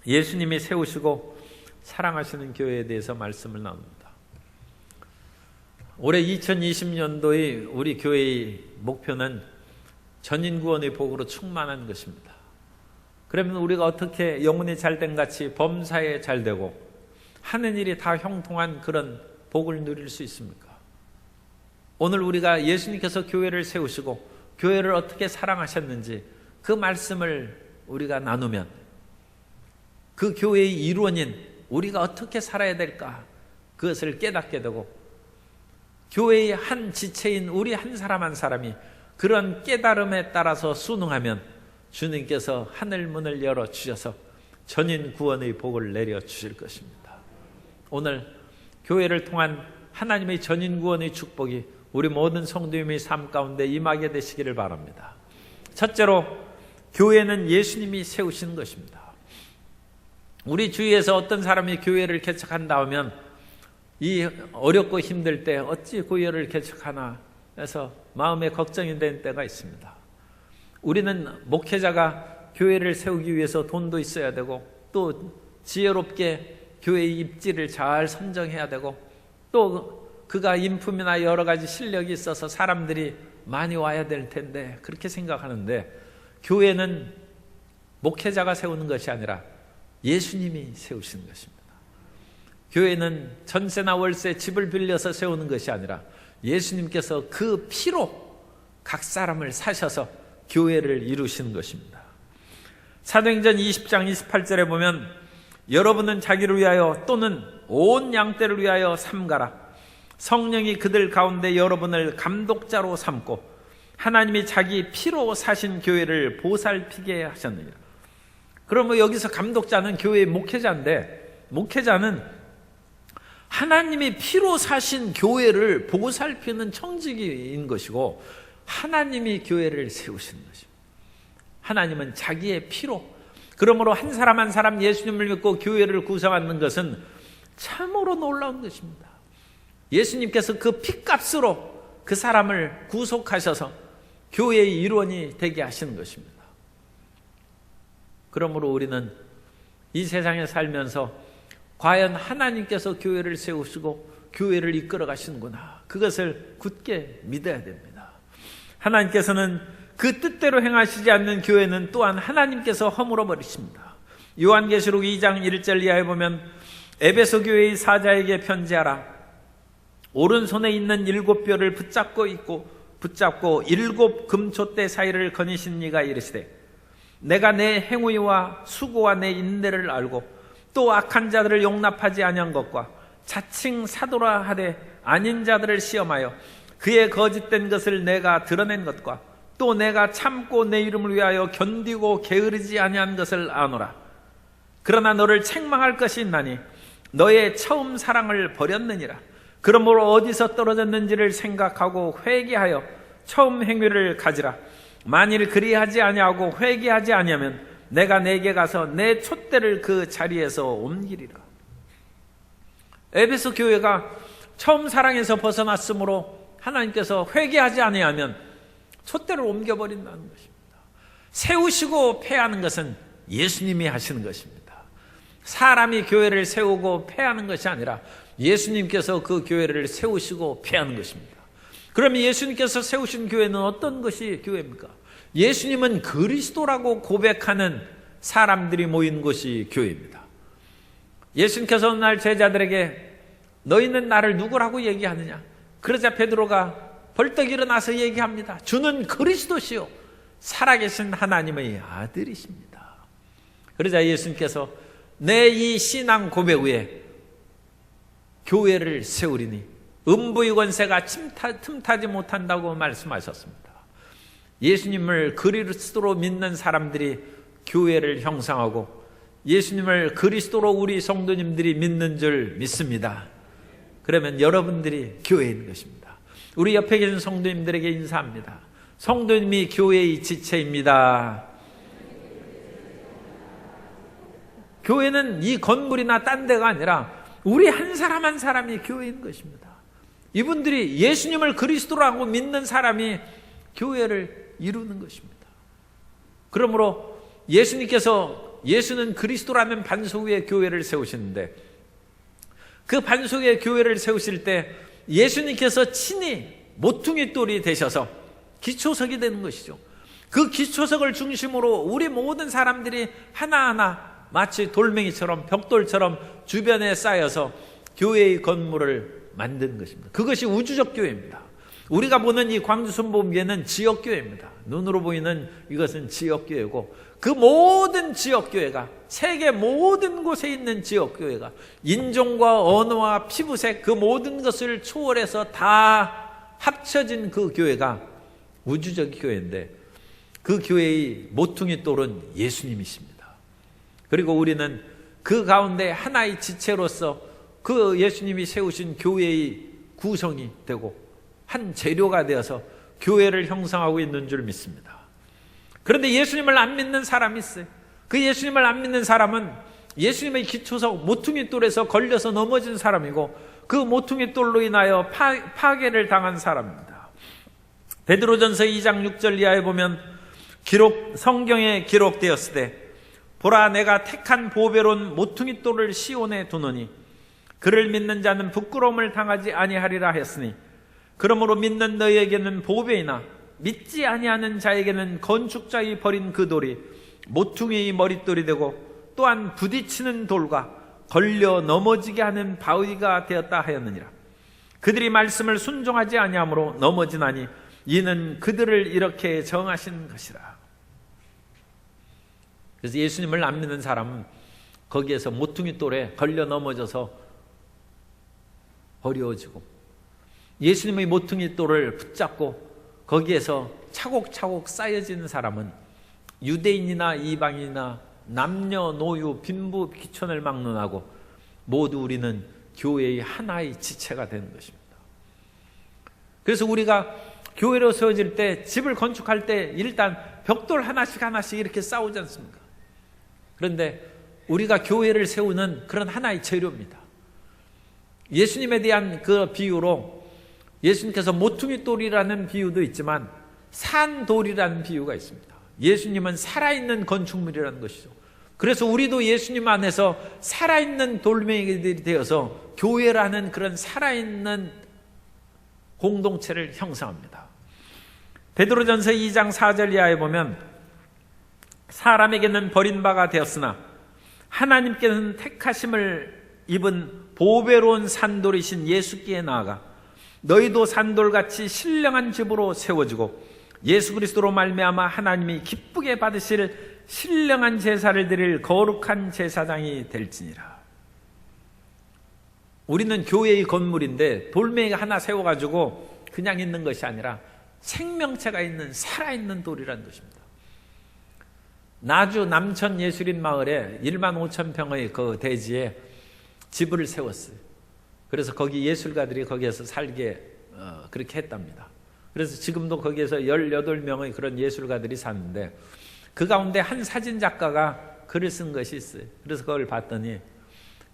예수님이 세우시고 사랑하시는 교회에 대해서 말씀을 나눕니다. 올해 2020년도의 우리 교회의 목표는 전인구원의 복으로 충만한 것입니다. 그러면 우리가 어떻게 영혼이 잘된 같이 범사에 잘되고 하는 일이 다 형통한 그런 복을 누릴 수 있습니까? 오늘 우리가 예수님께서 교회를 세우시고 교회를 어떻게 사랑하셨는지 그 말씀을 우리가 나누면 그 교회의 일원인 우리가 어떻게 살아야 될까 그것을 깨닫게 되고 교회의 한 지체인 우리 한 사람 한 사람이 그런 깨달음에 따라서 순응하면 주님께서 하늘 문을 열어주셔서 전인 구원의 복을 내려주실 것입니다. 오늘 교회를 통한 하나님의 전인 구원의 축복이 우리 모든 성도님의 삶 가운데 임하게 되시기를 바랍니다. 첫째로 교회는 예수님이 세우신 것입니다. 우리 주위에서 어떤 사람이 교회를 개척한다 하면 이 어렵고 힘들 때 어찌 교회를 개척하나 해서 마음에 걱정이 되는 때가 있습니다. 우리는 목회자가 교회를 세우기 위해서 돈도 있어야 되고 또 지혜롭게 교회의 입지를 잘 선정해야 되고 또 그가 인품이나 여러 가지 실력이 있어서 사람들이 많이 와야 될 텐데 그렇게 생각하는데 교회는 목회자가 세우는 것이 아니라 예수님이 세우신 것입니다. 교회는 전세나 월세 집을 빌려서 세우는 것이 아니라 예수님께서 그 피로 각 사람을 사셔서 교회를 이루신 것입니다. 사도행전 20장 28절에 보면 여러분은 자기를 위하여 또는 온 양떼를 위하여 삼가라. 성령이 그들 가운데 여러분을 감독자로 삼고 하나님이 자기 피로 사신 교회를 보살피게 하셨느니라. 그러면 여기서 감독자는 교회의 목회자인데 목회자는 하나님이 피로 사신 교회를 보살피는 청지기인 것이고 하나님이 교회를 세우시는 것입니다. 하나님은 자기의 피로 그러므로 한 사람 한 사람 예수님을 믿고 교회를 구성하는 것은 참으로 놀라운 것입니다. 예수님께서 그 피값으로 그 사람을 구속하셔서 교회의 일원이 되게 하시는 것입니다. 그러므로 우리는 이 세상에 살면서 과연 하나님께서 교회를 세우시고 교회를 이끌어 가시는구나 그것을 굳게 믿어야 됩니다. 하나님께서는 그 뜻대로 행하시지 않는 교회는 또한 하나님께서 허물어 버리십니다. 요한계시록 2장 1절 이하에 보면 에베소 교회의 사자에게 편지하라. 오른손에 있는 7뼈를 붙잡고 7 금촛대 사이를 거니신 이가 이르시되 내가 내 행위와 수고와 내 인내를 알고 또 악한 자들을 용납하지 아니한 것과 자칭 사도라 하되 아닌 자들을 시험하여 그의 거짓된 것을 내가 드러낸 것과 또 내가 참고 내 이름을 위하여 견디고 게으르지 아니한 것을 아노라. 그러나 너를 책망할 것이 있나니 너의 처음 사랑을 버렸느니라. 그러므로 어디서 떨어졌는지를 생각하고 회개하여 처음 행위를 가지라. 만일 그리하지 아니하고 회개하지 아니하면 내가 내게 가서 내 촛대를 그 자리에서 옮기리라. 에베소 교회가 처음 사랑에서 벗어났으므로 하나님께서 회개하지 아니하면 촛대를 옮겨버린다는 것입니다. 세우시고 폐하는 것은 예수님이 하시는 것입니다. 사람이 교회를 세우고 폐하는 것이 아니라 예수님께서 그 교회를 세우시고 폐하는 것입니다. 그러면 예수님께서 세우신 교회는 어떤 것이 교회입니까? 예수님은 그리스도라고 고백하는 사람들이 모인 곳이 교회입니다. 예수님께서 어느 날 제자들에게 너희는 나를 누구라고 얘기하느냐? 그러자 베드로가 벌떡 일어나서 얘기합니다. 주는 그리스도시요 살아계신 하나님의 아들이십니다. 그러자 예수님께서 내 이 신앙 고백 위에 교회를 세우리니 음부의 권세가 틈타지 못한다고 말씀하셨습니다. 예수님을 그리스도로 믿는 사람들이 교회를 형성하고 예수님을 그리스도로 우리 성도님들이 믿는 줄 믿습니다. 그러면 여러분들이 교회인 것입니다. 우리 옆에 계신 성도님들에게 인사합니다. 성도님이 교회의 지체입니다. 교회는 이 건물이나 딴 데가 아니라 우리 한 사람 한 사람이 교회인 것입니다. 이분들이 예수님을 그리스도라고 믿는 사람이 교회를 이루는 것입니다. 그러므로 예수님께서 예수는 그리스도라는 반석 위에 교회를 세우시는데, 그 반석 위에 교회를 세우실 때 예수님께서 친히 모퉁이 돌이 되셔서 기초석이 되는 것이죠. 그 기초석을 중심으로 우리 모든 사람들이 하나하나 마치 돌멩이처럼, 벽돌처럼 주변에 쌓여서 교회의 건물을 만드는 것입니다. 그것이 우주적 교회입니다. 우리가 보는 이 광주순복음교회는 지역교회입니다. 눈으로 보이는 이것은 지역교회고, 그 모든 지역교회가, 세계 모든 곳에 있는 지역교회가 인종과 언어와 피부색 그 모든 것을 초월해서 다 합쳐진 그 교회가 우주적 교회인데, 그 교회의 모퉁이 돌은 예수님이십니다. 그리고 우리는 그 가운데 하나의 지체로서 그 예수님이 세우신 교회의 구성이 되고 한 재료가 되어서 교회를 형성하고 있는 줄 믿습니다. 그런데 예수님을 안 믿는 사람이 있어요. 그 예수님을 안 믿는 사람은 예수님의 기초석 모퉁이 돌에서 걸려서 넘어진 사람이고, 그 모퉁이 돌로 인하여 파괴를 당한 사람입니다. 베드로전서 2장 6절 이하에 보면 성경에 기록되었을 때, 보라 내가 택한 보배로운 모퉁이 돌을 시온에 두노니 그를 믿는 자는 부끄러움을 당하지 아니하리라 했으니, 그러므로 믿는 너희에게는 보배이나 믿지 아니하는 자에게는 건축자의 버린 그 돌이 모퉁이의 머릿돌이 되고, 또한 부딪히는 돌과 걸려 넘어지게 하는 바위가 되었다 하였느니라. 그들이 말씀을 순종하지 아니하므로 넘어지나니 이는 그들을 이렇게 정하신 것이라. 그래서 예수님을 안 믿는 사람은 거기에서 모퉁이 돌에 걸려 넘어져서 어려워지고, 예수님의 모퉁이 돌을 붙잡고 거기에서 차곡차곡 쌓여지는 사람은 유대인이나 이방인이나 남녀 노유 빈부 귀천을 막론하고 모두 우리는 교회의 하나의 지체가 되는 것입니다. 그래서 우리가 교회로 세워질 때, 집을 건축할 때 일단 벽돌 하나씩 이렇게 쌓지 않습니까? 그런데 우리가 교회를 세우는 그런 하나의 재료입니다. 예수님에 대한 그 비유로 예수님께서 모퉁이 돌이라는 비유도 있지만 산돌이라는 비유가 있습니다. 예수님은 살아있는 건축물이라는 것이죠. 그래서 우리도 예수님 안에서 살아있는 돌멩이들이 되어서 교회라는 그런 살아있는 공동체를 형성합니다. 베드로전서 2장 4절 이하에 보면, 사람에게는 버림바가 되었으나 하나님께서는 택하심을 입은 보배로운 산돌이신 예수께에 나아가 너희도 산돌같이 신령한 집으로 세워지고 예수 그리스도로 말미암아 하나님이 기쁘게 받으실 신령한 제사를 드릴 거룩한 제사장이 될지니라. 우리는 교회의 건물인데 돌멩이가 하나 세워가지고 그냥 있는 것이 아니라 생명체가 있는 살아있는 돌이라는 것입니다. 나주 남천 예술인 마을에 1만 5천 평의 그 대지에 집을 세웠어요. 그래서 거기 예술가들이 거기에서 살게 그렇게 했답니다. 그래서 지금도 거기에서 18명의 그런 예술가들이 사는데, 그 가운데 한 사진 작가가 글을 쓴 것이 있어요. 그래서 그걸 봤더니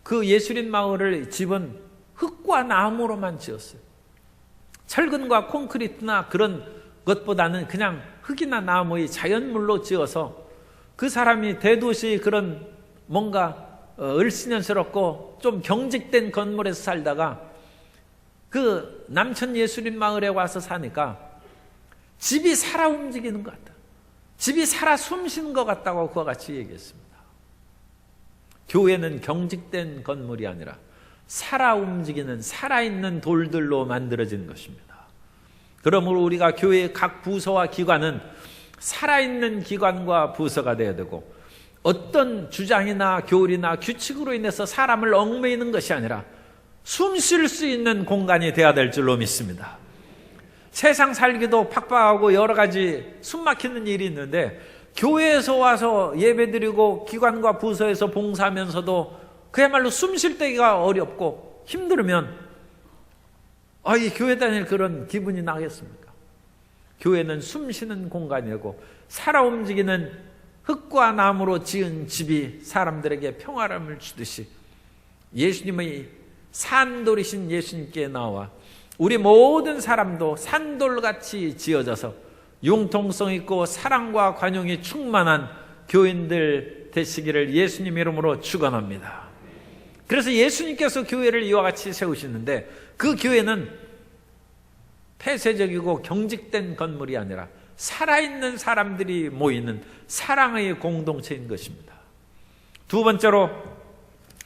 그 예술인 마을을 집은 흙과 나무로만 지었어요. 철근과 콘크리트나 그런 것보다는 그냥 흙이나 나무의 자연물로 지어서 그 사람이 대도시 그런 뭔가 을씨년스럽고 좀 경직된 건물에서 살다가 그 남천 예술인 마을에 와서 사니까 집이 살아 움직이는 것 같다, 집이 살아 숨쉬는 것 같다고 그와 같이 얘기했습니다. 교회는 경직된 건물이 아니라 살아 움직이는 살아있는 돌들로 만들어진 것입니다. 그러므로 우리가 교회의 각 부서와 기관은 살아있는 기관과 부서가 되어야 되고, 어떤 주장이나 교리나 규칙으로 인해서 사람을 얽매이는 것이 아니라 숨 쉴 수 있는 공간이 되어야 될 줄로 믿습니다. 세상 살기도 팍팍하고 여러 가지 숨 막히는 일이 있는데, 교회에서 와서 예배드리고 기관과 부서에서 봉사하면서도 그야말로 숨 쉴 때가 어렵고 힘들으면 이 교회 다닐 그런 기분이 나겠습니까? 교회는 숨 쉬는 공간이고 살아 움직이는 흙과 나무로 지은 집이 사람들에게 평화감을 주듯이 예수님의 산돌이신 예수님께 나와 우리 모든 사람도 산돌같이 지어져서 융통성 있고 사랑과 관용이 충만한 교인들 되시기를 예수님 이름으로 축원합니다. 그래서 예수님께서 교회를 이와 같이 세우시는데 그 교회는 폐쇄적이고 경직된 건물이 아니라 살아있는 사람들이 모이는 사랑의 공동체인 것입니다. 두 번째로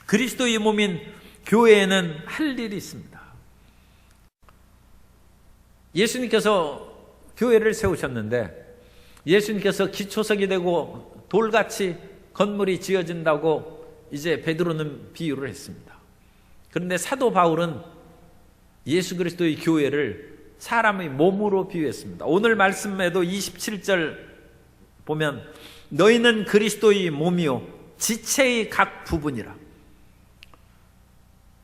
그리스도의 몸인 교회에는 할 일이 있습니다. 예수님께서 교회를 세우셨는데 예수님께서 기초석이 되고 돌같이 건물이 지어진다고 이제 베드로는 비유를 했습니다. 그런데 사도 바울은 예수 그리스도의 교회를 사람의 몸으로 비유했습니다. 오늘 말씀에도 27절 보면 너희는 그리스도의 몸이요 지체의 각 부분이라.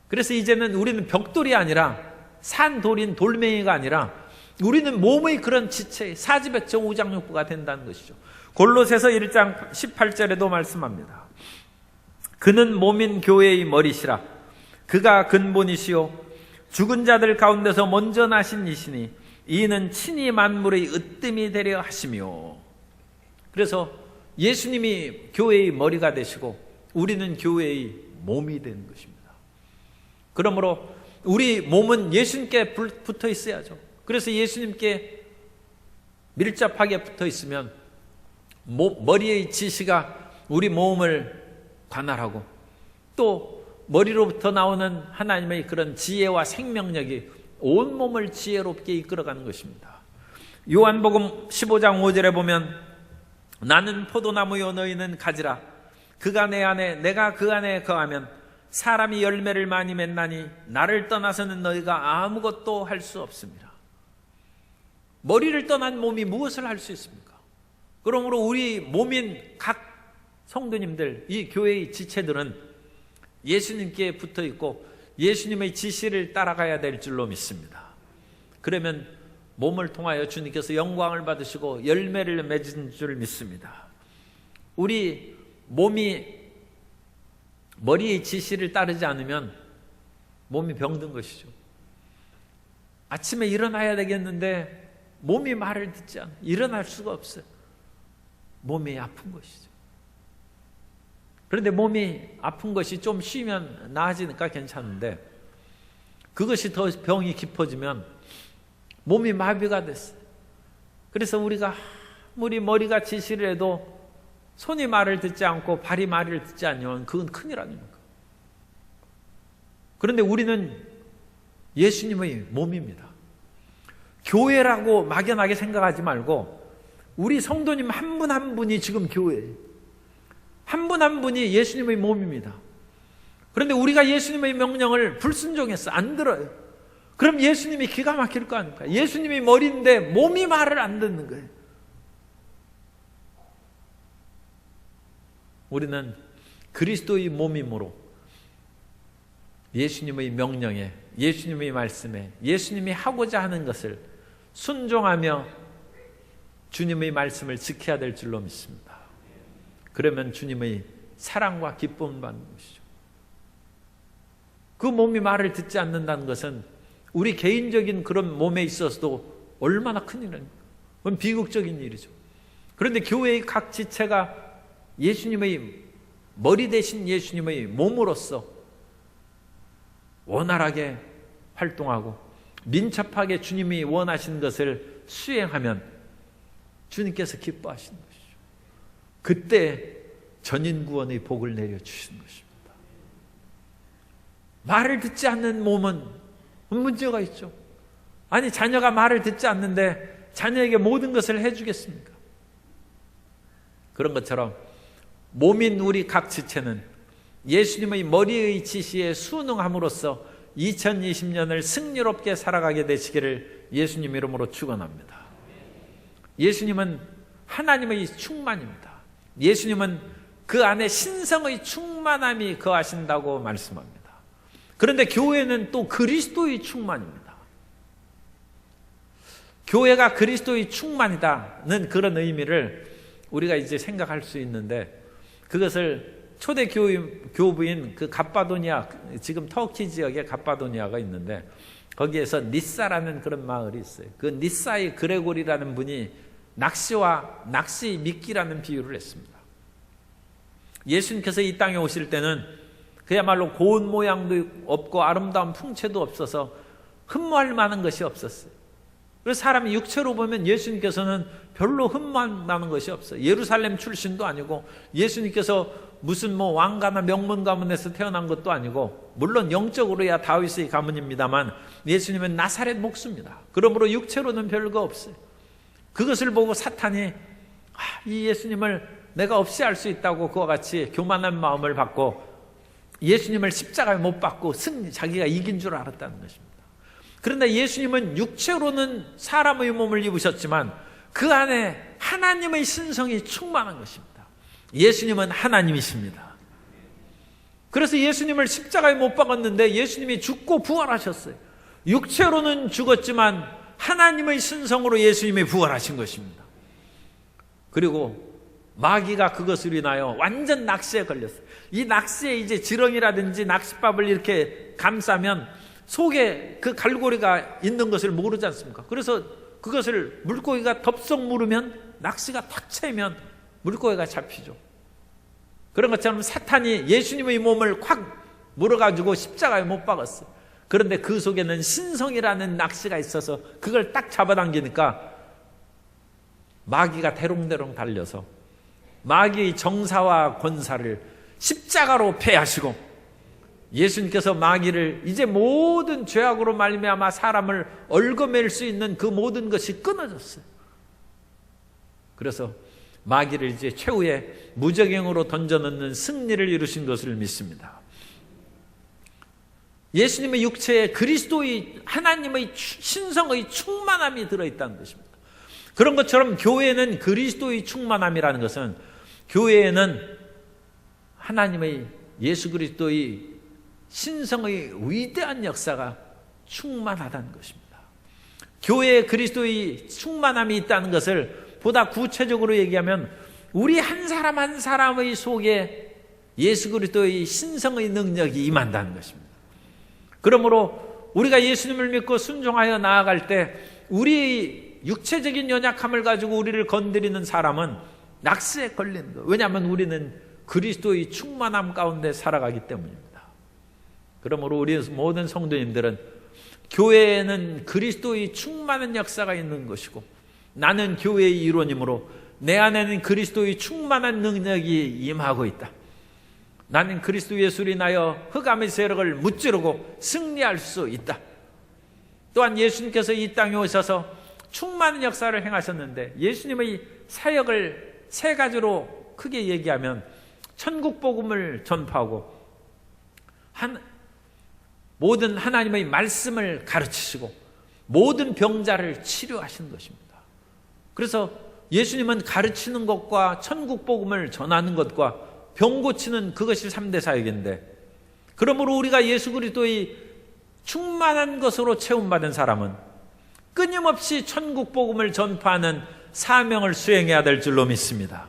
그래서 이제는 우리는 벽돌이 아니라 산돌인 돌멩이가 아니라 우리는 몸의 그런 지체, 사지백정 오장육부가 된다는 것이죠. 골로새서 1장 18절에도 말씀합니다. 그는 몸인 교회의 머리시라. 그가 근본이시요 죽은 자들 가운데서 먼저 나신 이시니 이는 친히 만물의 으뜸이 되려 하시며. 그래서 예수님이 교회의 머리가 되시고 우리는 교회의 몸이 되는 것입니다. 그러므로 우리 몸은 예수님께 붙어 있어야죠. 그래서 예수님께 밀접하게 붙어 있으면 머리의 지시가 우리 몸을 관할하고 또 머리로부터 나오는 하나님의 그런 지혜와 생명력이 온몸을 지혜롭게 이끌어가는 것입니다. 요한복음 15장 5절에 보면 나는 포도나무요 너희는 가지라. 그가 내 안에 내가 그 안에 거하면 사람이 열매를 많이 맺나니 나를 떠나서는 너희가 아무것도 할 수 없습니다. 머리를 떠난 몸이 무엇을 할 수 있습니까? 그러므로 우리 몸인 각 성도님들, 이 교회의 지체들은 예수님께 붙어 있고 예수님의 지시를 따라가야 될 줄로 믿습니다. 그러면 몸을 통하여 주님께서 영광을 받으시고 열매를 맺은 줄 믿습니다. 우리 몸이 머리의 지시를 따르지 않으면 몸이 병든 것이죠. 아침에 일어나야 되겠는데 몸이 말을 듣지 않아 일어날 수가 없어요. 몸이 아픈 것이죠. 그런데 몸이 아픈 것이 좀 쉬면 나아지니까 괜찮은데 그것이 더 병이 깊어지면 몸이 마비가 됐어요. 그래서 우리가 아무리 머리가 지시를 해도 손이 말을 듣지 않고 발이 말을 듣지 않으면 그건 큰일 아닙니까? 그런데 우리는 예수님의 몸입니다. 교회라고 막연하게 생각하지 말고 우리 성도님 한 분 한 분이 지금 교회예요. 한 분 한 분이 예수님의 몸입니다. 그런데 우리가 예수님의 명령을 불순종해서 안 들어요. 그럼 예수님이 기가 막힐 거 아닙니까? 예수님이 머리인데 몸이 말을 안 듣는 거예요. 우리는 그리스도의 몸이므로 예수님의 명령에, 예수님의 말씀에, 예수님이 하고자 하는 것을 순종하며 주님의 말씀을 지켜야 될 줄로 믿습니다. 그러면 주님의 사랑과 기쁨을 받는 것이죠. 그 몸이 말을 듣지 않는다는 것은 우리 개인적인 그런 몸에 있어서도 얼마나 큰 일입니까? 그건 비극적인 일이죠. 그런데 교회의 각 지체가 예수님의 머리 대신 예수님의 몸으로서 원활하게 활동하고 민첩하게 주님이 원하신 것을 수행하면 주님께서 기뻐하시는 것이죠. 그때 전인구원의 복을 내려주시는 것입니다. 말을 듣지 않는 몸은 문제가 있죠. 아니 자녀가 말을 듣지 않는데 자녀에게 모든 것을 해주겠습니까? 그런 것처럼 몸인 우리 각 지체는 예수님의 머리의 지시에 순응함으로써 2020년을 승리롭게 살아가게 되시기를 예수님 이름으로 축원합니다. 예수님은 하나님의 충만입니다. 예수님은 그 안에 신성의 충만함이 거하신다고 말씀합니다. 그런데 교회는 또 그리스도의 충만입니다. 교회가 그리스도의 충만이다는 그런 의미를 우리가 이제 생각할 수 있는데 그것을 초대 교부인 그 갑바도니아, 지금 터키 지역에 갑바도니아가 있는데 거기에서 니사라는 그런 마을이 있어요. 그 니사의 그레고리라는 분이 낚시 미끼라는 비유를 했습니다. 예수님께서 이 땅에 오실 때는 그야말로 고운 모양도 없고 아름다운 풍채도 없어서 흠모할 만한 것이 없었어요. 그래서 사람이 육체로 보면 예수님께서는 별로 흠모할 만한 것이 없어요. 예루살렘 출신도 아니고 예수님께서 무슨 왕가나 명문 가문에서 태어난 것도 아니고, 물론 영적으로야 다윗의 가문입니다만 예수님은 나사렛 목수입니다. 그러므로 육체로는 별거 없어요. 그것을 보고 사탄이 이 예수님을 내가 없이 할 수 있다고 그와 같이 교만한 마음을 갖고 예수님을 십자가에 못 박고 자기가 이긴 줄 알았다는 것입니다. 그런데 예수님은 육체로는 사람의 몸을 입으셨지만 그 안에 하나님의 신성이 충만한 것입니다. 예수님은 하나님이십니다. 그래서 예수님을 십자가에 못 박았는데 예수님이 죽고 부활하셨어요. 육체로는 죽었지만 하나님의 신성으로 예수님이 부활하신 것입니다. 그리고 마귀가 그것을 인하여 완전 낚시에 걸렸어요. 이 낚시에 이제 지렁이라든지 낚싯밥을 이렇게 감싸면 속에 그 갈고리가 있는 것을 모르지 않습니까? 그래서 그것을 물고기가 덥석 물으면, 낚시가 탁 채면 물고기가 잡히죠. 그런 것처럼 사탄이 예수님의 몸을 콱 물어가지고 십자가에 못 박았어요. 그런데 그 속에는 신성이라는 낚시가 있어서 그걸 딱 잡아당기니까 마귀가 대롱대롱 달려서 마귀의 정사와 권사를 십자가로 패하시고, 예수님께서 마귀를 이제 모든 죄악으로 말미암아 사람을 얽어맬 수 있는 그 모든 것이 끊어졌어요. 그래서 마귀를 이제 최후의 무적행으로 던져넣는 승리를 이루신 것을 믿습니다. 예수님의 육체에 그리스도의 하나님의 신성의 충만함이 들어있다는 것입니다. 그런 것처럼 교회는 그리스도의 충만함이라는 것은, 교회에는 하나님의 예수 그리스도의 신성의 위대한 역사가 충만하다는 것입니다. 교회에 그리스도의 충만함이 있다는 것을 보다 구체적으로 얘기하면, 우리 한 사람 한 사람의 속에 예수 그리스도의 신성의 능력이 임한다는 것입니다. 그러므로 우리가 예수님을 믿고 순종하여 나아갈 때 우리의 육체적인 연약함을 가지고 우리를 건드리는 사람은 낚시에 걸리는 거예요. 왜냐하면 우리는 그리스도의 충만함 가운데 살아가기 때문입니다. 그러므로 우리 모든 성도님들은 교회에는 그리스도의 충만한 역사가 있는 것이고, 나는 교회의 일원이므로 내 안에는 그리스도의 충만한 능력이 임하고 있다. 나는 그리스도 예수로 인하여 흑암의 세력을 무찌르고 승리할 수 있다. 또한 예수님께서 이 땅에 오셔서 충만한 역사를 행하셨는데, 예수님의 사역을 세 가지로 크게 얘기하면 천국 복음을 전파하고 모든 하나님의 말씀을 가르치시고 모든 병자를 치료하시는 것입니다. 그래서 예수님은 가르치는 것과 천국 복음을 전하는 것과 병 고치는 그것이 3대 사역인데, 그러므로 우리가 예수 그리스도의 충만한 것으로 채움받은 사람은 끊임없이 천국 복음을 전파하는 사명을 수행해야 될 줄로 믿습니다.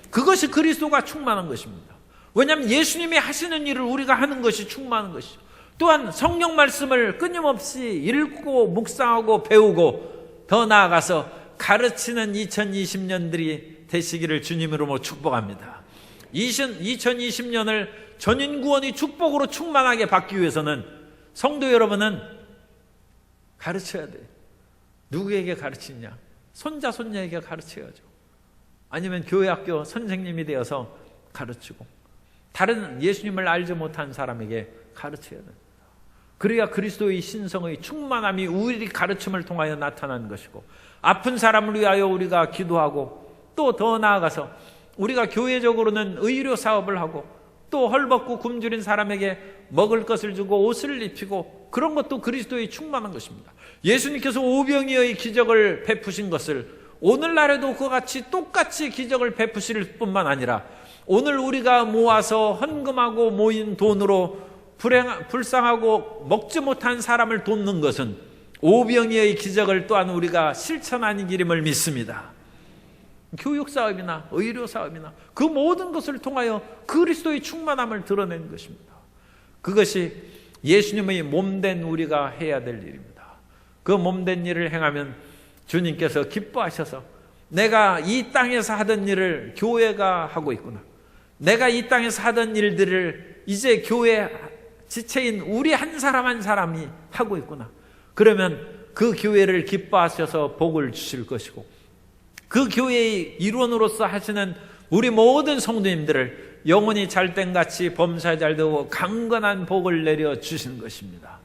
그것이 그리스도가 충만한 것입니다. 왜냐하면 예수님이 하시는 일을 우리가 하는 것이 충만한 것이죠. 또한 성령 말씀을 끊임없이 읽고 묵상하고 배우고 더 나아가서 가르치는 2020년들이 되시기를 주님으로 축복합니다. 2020년을 전인구원의 축복으로 충만하게 받기 위해서는 성도 여러분은 가르쳐야 돼요. 누구에게 가르치냐? 손자 손녀에게 가르쳐야죠. 아니면 교회 학교 선생님이 되어서 가르치고 다른 예수님을 알지 못한 사람에게 가르쳐야 됩니다. 그래야 그리스도의 신성의 충만함이 우리 가르침을 통하여 나타나는 것이고, 아픈 사람을 위하여 우리가 기도하고, 또 더 나아가서 우리가 교회적으로는 의료 사업을 하고, 또 헐벗고 굶주린 사람에게 먹을 것을 주고 옷을 입히고, 그런 것도 그리스도의 충만한 것입니다. 예수님께서 오병이어의 기적을 베푸신 것을 오늘날에도 그와 같이 똑같이 기적을 베푸실 뿐만 아니라, 오늘 우리가 모아서 헌금하고 모인 돈으로 불쌍하고 먹지 못한 사람을 돕는 것은 오병이어의 기적을 또한 우리가 실천하는 길임을 믿습니다. 교육사업이나 의료사업이나 그 모든 것을 통하여 그리스도의 충만함을 드러내는 것입니다. 그것이 예수님의 몸된 우리가 해야 될 일입니다. 그 몸된 일을 행하면 주님께서 기뻐하셔서 내가 이 땅에서 하던 일을 교회가 하고 있구나, 내가 이 땅에서 하던 일들을 이제 교회 지체인 우리 한 사람 한 사람이 하고 있구나. 그러면 그 교회를 기뻐하셔서 복을 주실 것이고, 그 교회의 일원으로서 하시는 우리 모든 성도님들을 영혼이 잘된 같이 범사에 잘되고 강건한 복을 내려 주시는 것입니다.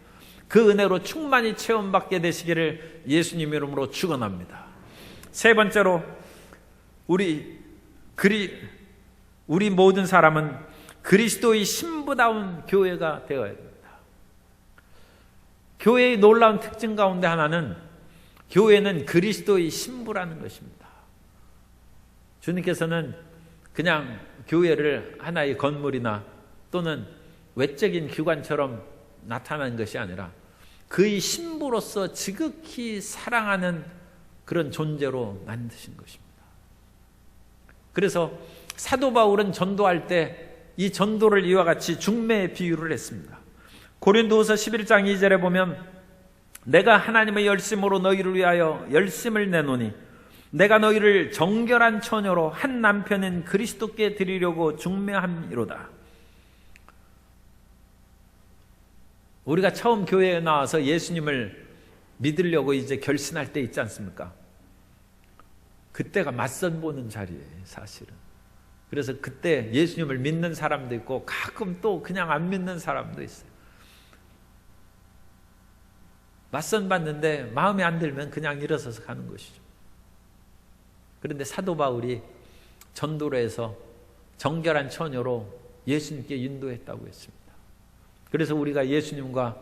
그 은혜로 충만히 체험받게 되시기를 예수님 이름으로 축원합니다. 세 번째로, 우리 모든 사람은 그리스도의 신부다운 교회가 되어야 됩니다. 교회의 놀라운 특징 가운데 하나는 교회는 그리스도의 신부라는 것입니다. 주님께서는 그냥 교회를 하나의 건물이나 또는 외적인 기관처럼 나타나는 것이 아니라 그의 신부로서 지극히 사랑하는 그런 존재로 만드신 것입니다. 그래서 사도 바울은 전도할 때 이 전도를 이와 같이 중매의 비유를 했습니다. 고린도후서 11장 2절에 보면 내가 하나님의 열심으로 너희를 위하여 열심을 내노니 내가 너희를 정결한 처녀로 한 남편인 그리스도께 드리려고 중매함이로다. 우리가 처음 교회에 나와서 예수님을 믿으려고 이제 결심할 때 있지 않습니까? 그때가 맞선 보는 자리예요, 사실은. 그래서 그때 예수님을 믿는 사람도 있고 가끔 또 그냥 안 믿는 사람도 있어요. 맞선 봤는데 마음에 안 들면 그냥 일어서서 가는 것이죠. 그런데 사도 바울이 전도로 해서 정결한 처녀로 예수님께 인도했다고 했습니다. 그래서 우리가 예수님과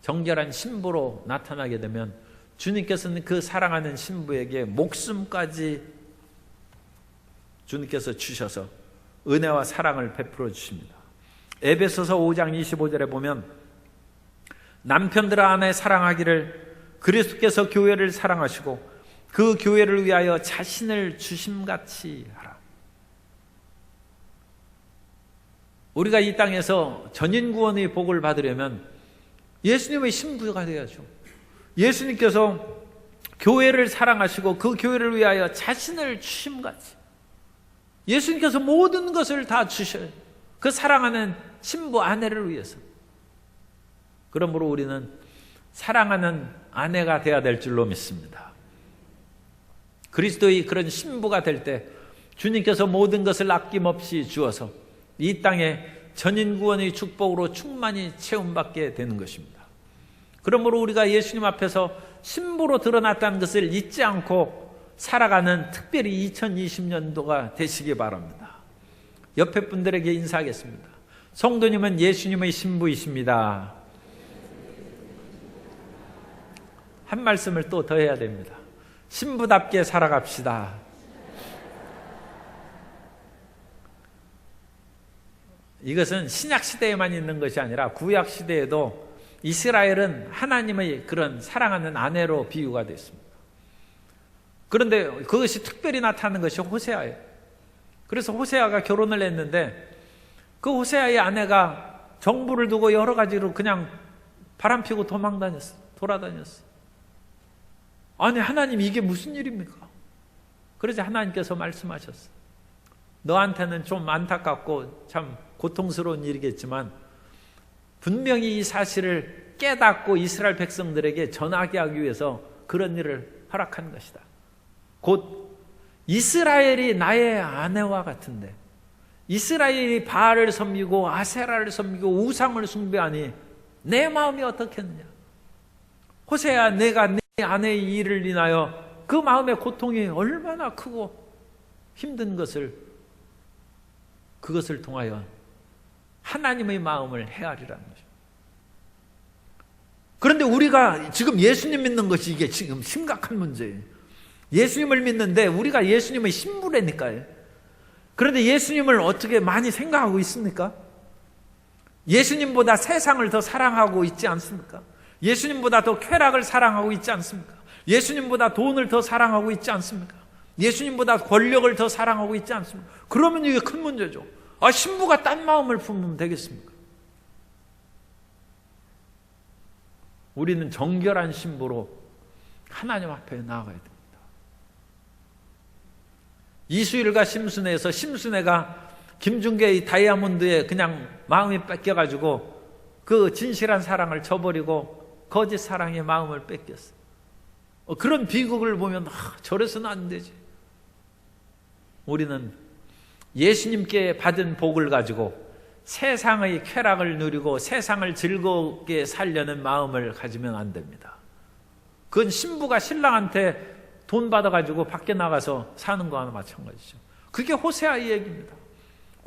정결한 신부로 나타나게 되면 주님께서는 그 사랑하는 신부에게 목숨까지 주님께서 주셔서 은혜와 사랑을 베풀어 주십니다. 에베소서 5장 25절에 보면 남편들아 아내 사랑하기를 그리스도께서 교회를 사랑하시고 그 교회를 위하여 자신을 주심같이 하라. 우리가 이 땅에서 전인구원의 복을 받으려면 예수님의 신부가 되어야죠. 예수님께서 교회를 사랑하시고 그 교회를 위하여 자신을 주심같이, 예수님께서 모든 것을 다 주셔요. 그 사랑하는 신부 아내를 위해서. 그러므로 우리는 사랑하는 아내가 되어야 될 줄로 믿습니다. 그리스도의 그런 신부가 될 때 주님께서 모든 것을 아낌없이 주어서 이 땅에 전인구원의 축복으로 충만히 체험받게 되는 것입니다. 그러므로 우리가 예수님 앞에서 신부로 드러났다는 것을 잊지 않고 살아가는 특별히 2020년도가 되시기 바랍니다. 옆에 분들에게 인사하겠습니다. 성도님은 예수님의 신부이십니다. 한 말씀을 또 더 해야 됩니다. 신부답게 살아갑시다. 이것은 신약 시대에만 있는 것이 아니라 구약 시대에도 이스라엘은 하나님의 그런 사랑하는 아내로 비유가 됐습니다. 그런데 그것이 특별히 나타나는 것이 호세아예요. 그래서 호세아가 결혼을 했는데 그 호세아의 아내가 정부를 두고 여러 가지로 그냥 바람피고 돌아다녔어. 아니, 하나님 이게 무슨 일입니까? 그러자 하나님께서 말씀하셨어요. 너한테는 좀 안타깝고 참 고통스러운 일이겠지만 분명히 이 사실을 깨닫고 이스라엘 백성들에게 전하게 하기 위해서 그런 일을 허락한 것이다. 곧 이스라엘이 나의 아내와 같은데 이스라엘이 바알을 섬기고 아세라를 섬기고 우상을 숭배하니 내 마음이 어떻겠느냐. 호세야, 내가 네 아내의 일을 인하여 그 마음의 고통이 얼마나 크고 힘든 것을, 그것을 통하여 하나님의 마음을 헤아리라는 거죠. 그런데 우리가 지금 예수님 믿는 것이 이게 지금 심각한 문제예요. 예수님을 믿는데 우리가 예수님의 신부라니까요. 그런데 예수님을 어떻게 많이 생각하고 있습니까? 예수님보다 세상을 더 사랑하고 있지 않습니까? 예수님보다 더 쾌락을 사랑하고 있지 않습니까? 예수님보다 돈을 더 사랑하고 있지 않습니까? 예수님보다 권력을 더 사랑하고 있지 않습니까? 그러면 이게 큰 문제죠. 신부가 딴 마음을 품으면 되겠습니까? 우리는 정결한 신부로 하나님 앞에 나아가야 됩니다. 이수일과 심순애에서 심순애가 김중계의 다이아몬드에 그냥 마음이 뺏겨가지고 그 진실한 사랑을 저버리고 거짓 사랑의 마음을 뺏겼어. 그런 비극을 보면 저래서는 안 되지. 우리는 예수님께 받은 복을 가지고 세상의 쾌락을 누리고 세상을 즐겁게 살려는 마음을 가지면 안 됩니다. 그건 신부가 신랑한테 돈 받아가지고 밖에 나가서 사는 거나 마찬가지죠. 그게 호세아의 얘기입니다.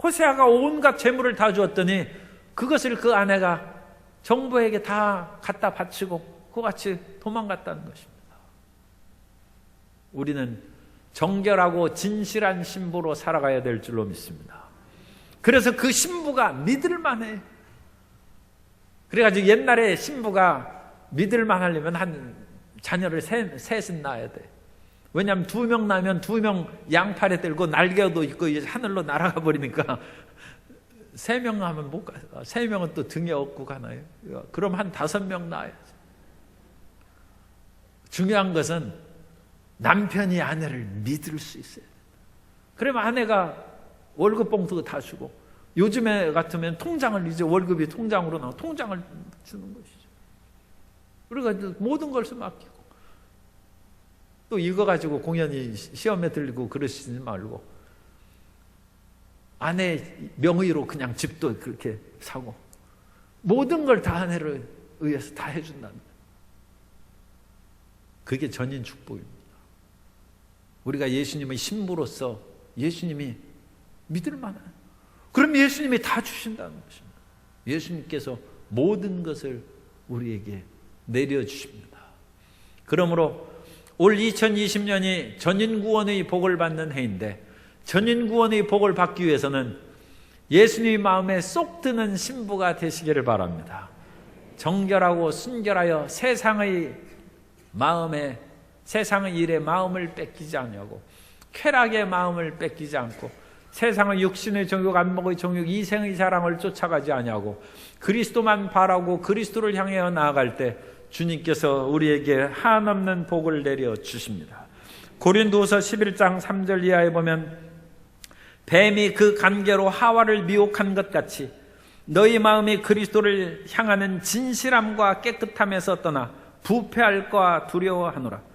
호세아가 온갖 재물을 다 주었더니 그것을 그 아내가 정부에게 다 갖다 바치고 그같이 도망갔다는 것입니다. 우리는 정결하고 진실한 신부로 살아가야 될 줄로 믿습니다. 그래서 그 신부가 믿을만해. 그래가지고 옛날에 신부가 믿을만하려면 한 자녀를 셋은 낳아야 돼. 왜냐하면 2명 낳으면 2명 양팔에 들고 날개도 있고 이제 하늘로 날아가 버리니까 3명 하면 못 가요. 3명은 또 등에 업고 가나요? 그럼 한 5명 낳아야죠. 중요한 것은 남편이 아내를 믿을 수 있어요. 그러면 아내가 월급 봉투 다 주고, 요즘에 같으면 통장을 이제 월급이 통장으로 나와 통장을 주는 것이죠. 그러니까 모든 것을 맡기고, 또 이거 가지고 공연히 시험에 들리고 그러시지 말고 아내 명의로 그냥 집도 그렇게 사고 모든 걸 다 아내를 의해서 다 해준다는 거예요. 그게 전인 축복입니다. 우리가 예수님의 신부로서 예수님이 믿을 만한, 그럼 예수님이 다 주신다는 것입니다. 예수님께서 모든 것을 우리에게 내려주십니다. 그러므로 올 2020년이 전인구원의 복을 받는 해인데, 전인구원의 복을 받기 위해서는 예수님의 마음에 쏙 드는 신부가 되시기를 바랍니다. 정결하고 순결하여 세상의 마음에, 세상의 일에 마음을 뺏기지 않냐고, 쾌락의 마음을 뺏기지 않고 세상의 육신의 정욕, 안목의 정욕, 이생의 사랑을 쫓아가지 않냐고 그리스도만 바라고 그리스도를 향해 나아갈 때 주님께서 우리에게 한없는 복을 내려 주십니다. 고린도후서 11장 3절 이하에 보면 뱀이 그 간계로 하와를 미혹한 것 같이 너희 마음이 그리스도를 향하는 진실함과 깨끗함에서 떠나 부패할까 두려워하노라.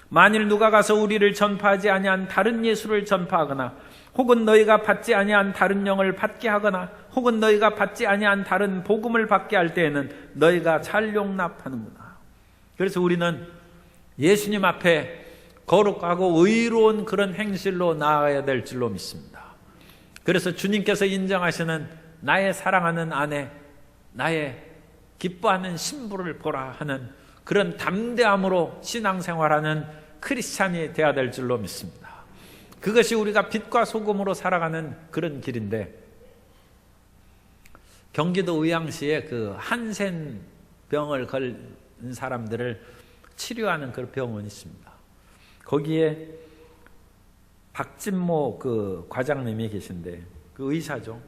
만일 누가 가서 우리를 전파하지 아니한 다른 예수를 전파하거나 혹은 너희가 받지 아니한 다른 영을 받게 하거나 혹은 너희가 받지 아니한 다른 복음을 받게 할 때에는 너희가 잘 용납하는구나. 그래서 우리는 예수님 앞에 거룩하고 의로운 그런 행실로 나아가야 될 줄로 믿습니다. 그래서 주님께서 인정하시는 나의 사랑하는 아내, 나의 기뻐하는 신부를 보라 하는 그런 담대함으로 신앙생활하는 크리스찬이 되어야 될 줄로 믿습니다. 그것이 우리가 빛과 소금으로 살아가는 그런 길인데, 경기도 의왕시에 그 한센 병을 걸린 사람들을 치료하는 그런 병원이 있습니다. 거기에 박진모 그 과장님이 계신데, 그 의사죠.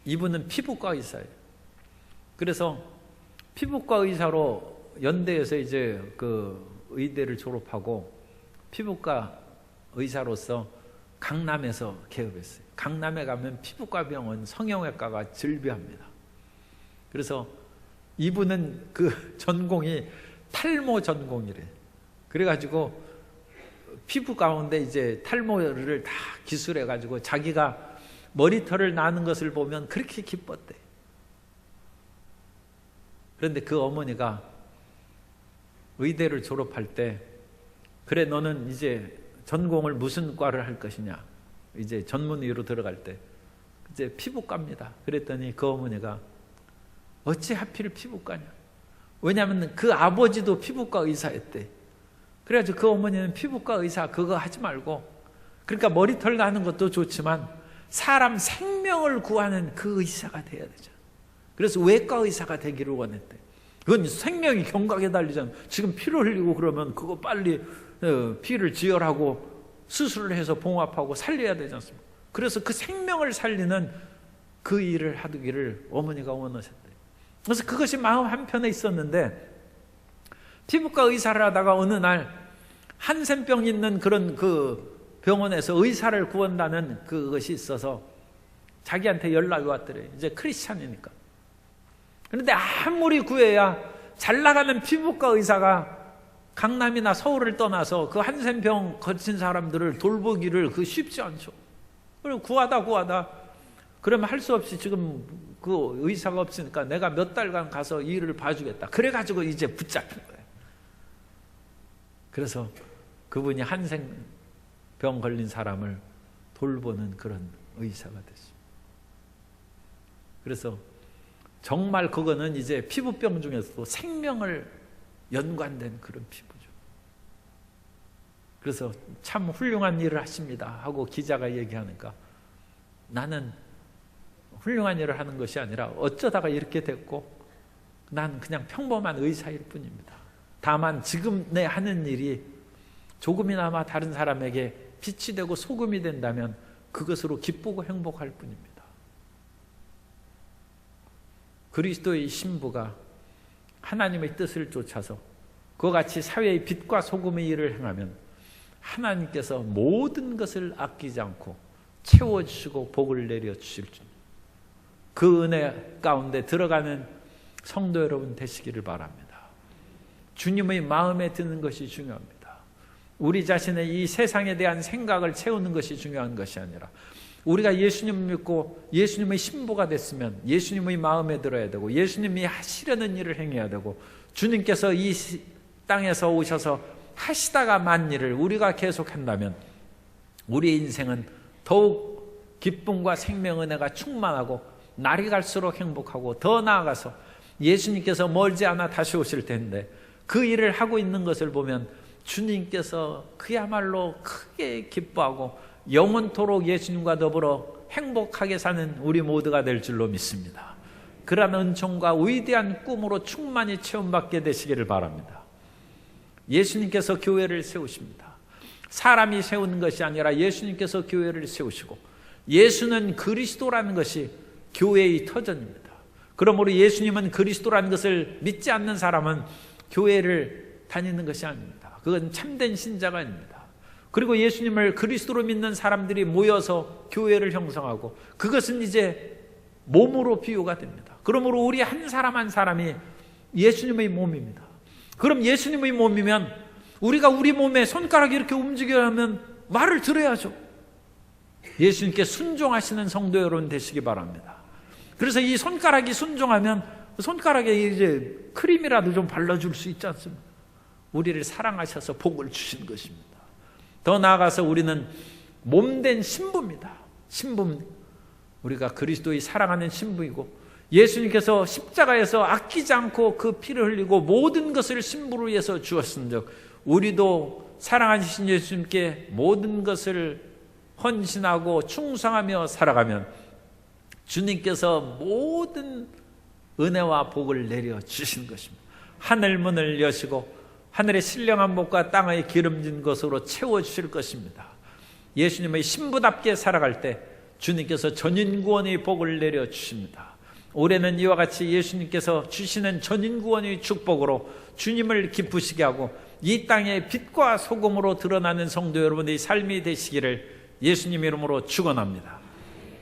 이분은 피부과 의사예요. 그래서 피부과 의사로 연대에서 이제 그 의대를 졸업하고 피부과 의사로서 강남에서 개업했어요. 강남에 가면 피부과 병원, 성형외과가 즐비합니다. 그래서 이분은 그 전공이 탈모 전공이래. 그래가지고 피부 가운데 이제 탈모를 다 기술해가지고 자기가 머리털을 나는 것을 보면 그렇게 기뻤대. 그런데 그 어머니가 의대를 졸업할 때, 그래 너는 이제 전공을 무슨 과를 할 것이냐, 이제 전문의로 들어갈 때 이제 피부과입니다. 그랬더니 그 어머니가 어찌 하필 피부과냐, 왜냐하면 그 아버지도 피부과 의사였대. 그래가지고 그 어머니는 피부과 의사 그거 하지 말고, 그러니까 머리털 나는 것도 좋지만 사람 생명을 구하는 그 의사가 돼야 되잖아. 그래서 외과 의사가 되기를 원했대. 그건 생명이 경각에 달리잖아. 지금 피를 흘리고 그러면 그거 빨리 피를 지혈하고 수술을 해서 봉합하고 살려야 되지 않습니까? 그래서 그 생명을 살리는 그 일을 하기를 어머니가 원하셨대. 그래서 그것이 마음 한편에 있었는데, 피부과 의사를 하다가 어느 날 한센병 있는 그런 그 병원에서 의사를 구한다는 그것이 있어서 자기한테 연락이 왔더래요. 이제 크리스찬이니까. 그런데 아무리 구해야 잘 나가는 피부과 의사가 강남이나 서울을 떠나서 그 한센병 거친 사람들을 돌보기를 그 쉽지 않죠. 그리고 구하다 그러면 할 수 없이 지금 그 의사가 없으니까 내가 몇 달간 가서 일을 봐주겠다. 그래가지고 이제 붙잡힌 거예요. 그래서 그분이 한센병 걸린 사람을 돌보는 그런 의사가 됐습니다. 그래서 정말 그거는 이제 피부병 중에서도 생명을 연관된 그런 피부죠. 그래서 참 훌륭한 일을 하십니다 하고 기자가 얘기하니까 나는 훌륭한 일을 하는 것이 아니라 어쩌다가 이렇게 됐고 난 그냥 평범한 의사일 뿐입니다. 다만 지금 내 하는 일이 조금이나마 다른 사람에게 빛이 되고 소금이 된다면 그것으로 기쁘고 행복할 뿐입니다. 그리스도의 신부가 하나님의 뜻을 쫓아서 그와 같이 사회의 빛과 소금의 일을 행하면 하나님께서 모든 것을 아끼지 않고 채워주시고 복을 내려주실 줄, 그 은혜 가운데 들어가는 성도 여러분 되시기를 바랍니다. 주님의 마음에 드는 것이 중요합니다. 우리 자신의 이 세상에 대한 생각을 채우는 것이 중요한 것이 아니라 우리가 예수님을 믿고 예수님의 신부가 됐으면 예수님의 마음에 들어야 되고 예수님이 하시려는 일을 행해야 되고 주님께서 이 땅에서 오셔서 하시다가 만 일을 우리가 계속한다면 우리의 인생은 더욱 기쁨과 생명 은혜가 충만하고 날이 갈수록 행복하고 더 나아가서 예수님께서 멀지 않아 다시 오실 텐데 그 일을 하고 있는 것을 보면 주님께서 그야말로 크게 기뻐하고 영원토록 예수님과 더불어 행복하게 사는 우리 모두가 될 줄로 믿습니다. 그러한 은총과 위대한 꿈으로 충만히 체험받게 되시기를 바랍니다. 예수님께서 교회를 세우십니다. 사람이 세우는 것이 아니라 예수님께서 교회를 세우시고 예수는 그리스도라는 것이 교회의 터전입니다. 그러므로 예수님은 그리스도라는 것을 믿지 않는 사람은 교회를 다니는 것이 아닙니다. 그건 참된 신자가 아닙니다. 그리고 예수님을 그리스도로 믿는 사람들이 모여서 교회를 형성하고 그것은 이제 몸으로 비유가 됩니다. 그러므로 우리 한 사람 한 사람이 예수님의 몸입니다. 그럼 예수님의 몸이면 우리가 우리 몸에 손가락이 이렇게 움직여야 하면 말을 들어야죠. 예수님께 순종하시는 성도 여러분 되시기 바랍니다. 그래서 이 손가락이 순종하면 손가락에 이제 크림이라도 좀 발라줄 수 있지 않습니까? 우리를 사랑하셔서 복을 주신 것입니다. 더 나아가서 우리는 몸된 신부입니다. 신부, 우리가 그리스도의 사랑하는 신부이고 예수님께서 십자가에서 아끼지 않고 그 피를 흘리고 모든 것을 신부를 위해서 주었은즉 우리도 사랑하신 예수님께 모든 것을 헌신하고 충성하며 살아가면 주님께서 모든 은혜와 복을 내려주신 것입니다. 하늘 문을 여시고 하늘의 신령한 복과 땅의 기름진 것으로 채워주실 것입니다. 예수님의 신부답게 살아갈 때 주님께서 전인구원의 복을 내려주십니다. 올해는 이와 같이 예수님께서 주시는 전인구원의 축복으로 주님을 기쁘시게 하고 이 땅의 빛과 소금으로 드러나는 성도 여러분의 삶이 되시기를 예수님 이름으로 축원합니다.